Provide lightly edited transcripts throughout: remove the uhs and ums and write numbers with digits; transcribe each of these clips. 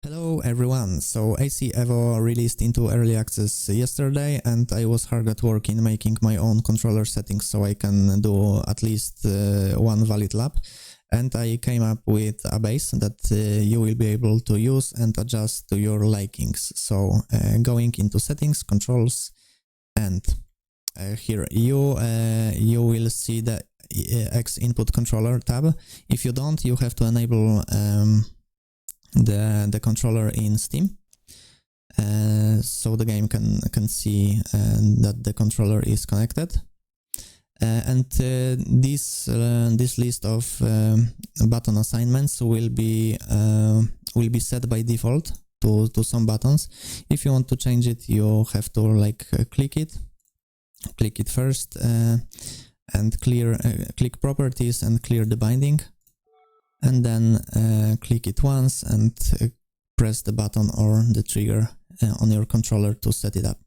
Hello everyone, so AC Evo released into early access yesterday and I was hard at work in making my own controller settings so I can do at least one valid lap, and I came up with a base that you will be able to use and adjust to your likings. So going into settings, controls, and here you will see the X input controller tab. If you don't, you have to enable the controller in Steam, so the game can see that the controller is connected. And this list of button assignments will be set by default to some buttons. If you want to change it, you have to click it first and click properties and clear the binding. And then click it once and press the button or the trigger on your controller to set it up.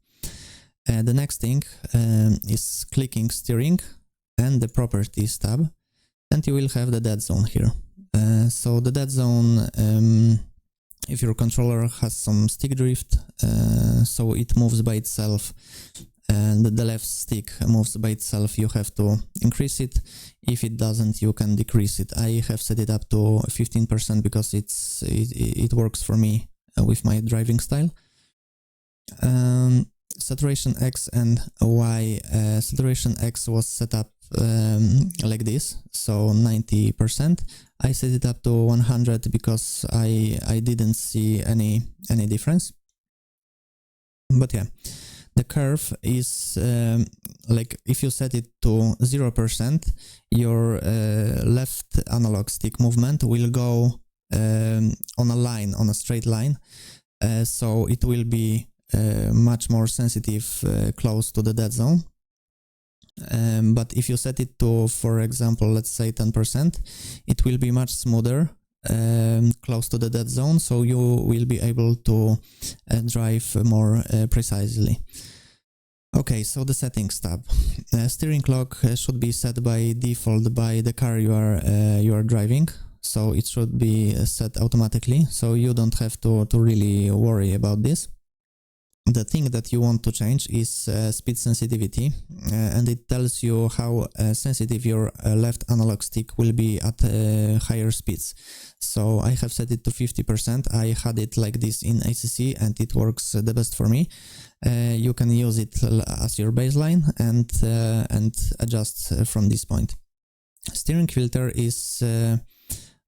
The next thing is clicking steering and the properties tab, and you will have the dead zone here. So the dead zone, if your controller has some stick drift, so it moves by itself, and the left stick moves by itself, you have to increase it. If it doesn't, you can decrease it. I have set it up to 15% because it works for me with my driving style. Saturation X and Y. Saturation X was set up like this, so 90%. I set it up to 100 because I didn't see any difference. But yeah. The curve is if you set it to 0%, your left analog stick movement will go on a line, on a straight line, so it will be much more sensitive close to the dead zone. But if you set it to, for example, let's say 10%, it will be much smoother close to the dead zone, so you will be able to drive more precisely. Okay, so the settings tab. Steering lock should be set by default by the car you are driving, so it should be set automatically, so you don't have to really worry about this. The thing that you want to change is speed sensitivity, and it tells you how sensitive your left analog stick will be at higher speeds. So I have set it to 50%. I had it like this in ACC and it works the best for me. You can use it as your baseline and adjust from this point. Steering filter is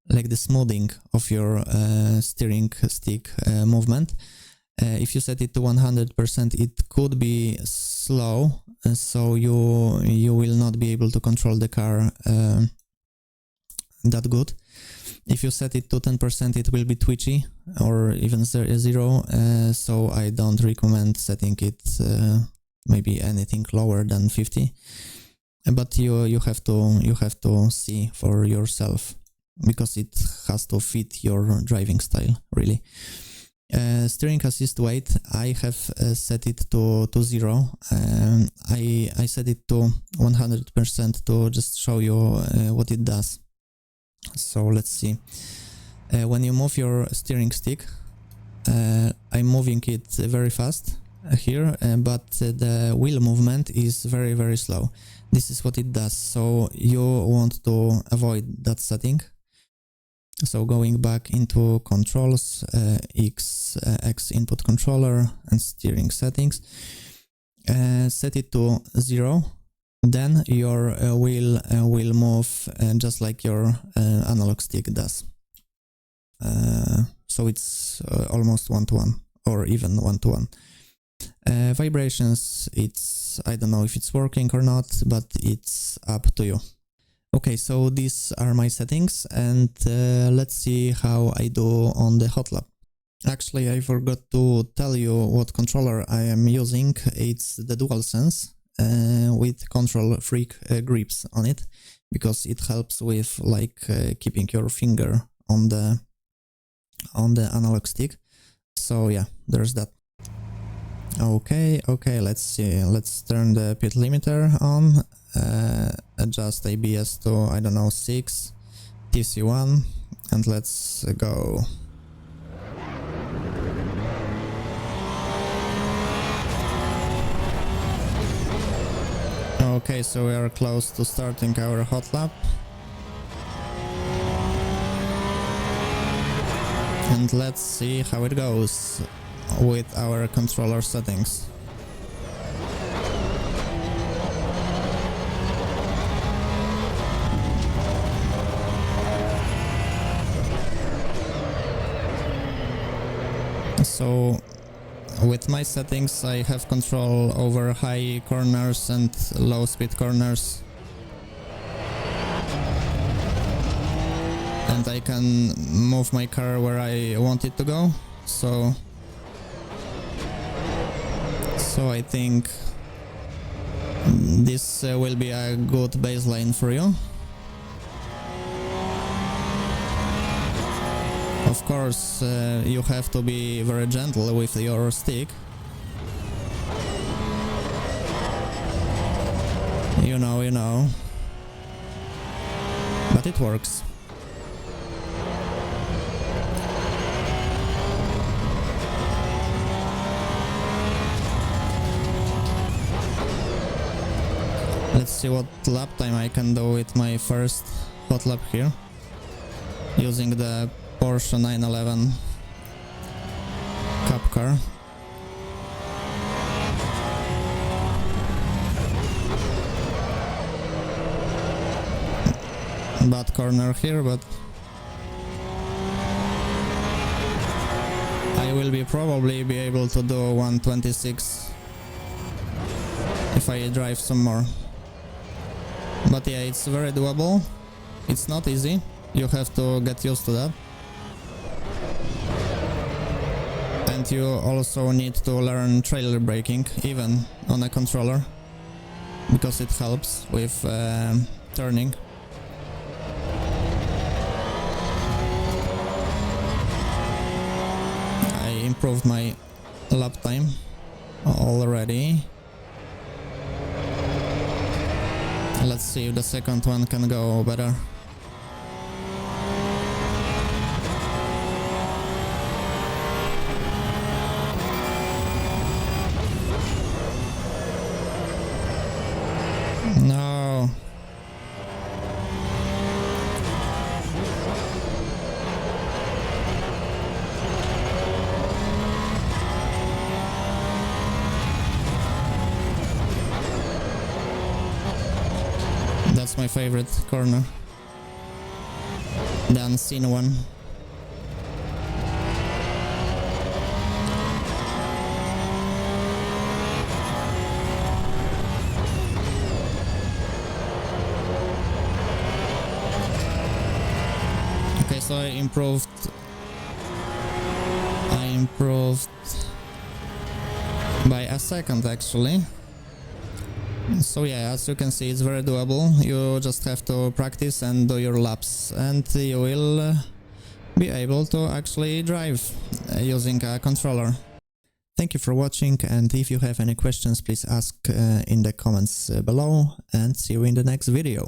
like the smoothing of your steering stick movement. If you set it to 100%, it could be slow, so you will not be able to control the car that good. If you set it to 10%, it will be twitchy or even 0, so I don't recommend setting it maybe anything lower than 50. But you have to see for yourself, because it has to fit your driving style, really. Steering assist weight, I have set it to 0. I set it to 100% to just show you what it does. So let's see. When you move your steering stick, I'm moving it very fast here, but the wheel movement is very slow. This is what it does, so you want to avoid that setting. So going back into controls, X input controller and steering settings, set it to 0, then your wheel will move just like your analog stick does. So it's almost 1-to-1 or even 1-to-1. Vibrations, I don't know if it's working or not, but it's up to you. Okay, so these are my settings, and let's see how I do on the Hotlap. Actually, I forgot to tell you what controller I am using. It's the DualSense with Control Freak grips on it, because it helps with keeping your finger on the analog stick. So yeah, there's that. Okay, let's see. Let's turn the pit limiter on. Adjust ABS to, I don't know, 6, TC1, and let's go. Okay, so we are close to starting our Hotlap. And let's see how it goes with our controller settings. So with my settings I have control over high corners and low speed corners. And I can move my car where I want it to go. So I think this will be a good baseline for you. Of course, you have to be very gentle with your stick. You know. But it works. Let's see what lap time I can do with my first Hotlap here, using the Porsche 911 Cup car. Bad corner here, but I will probably be able to do 126 if I drive some more. But yeah, it's very doable. It's not easy. You have to get used to that. And you also need to learn trailer braking, even on a controller, because it helps with turning. I improved my lap time already. Let's see if the second one can go better. No. That's my favorite corner. The unseen one. Okay, so I improved by a second actually. So yeah, as you can see, it's very doable. You just have to practice and do your laps, and you will be able to actually drive using a controller. Thank you for watching, and if you have any questions, please ask in the comments below, and see you in the next video.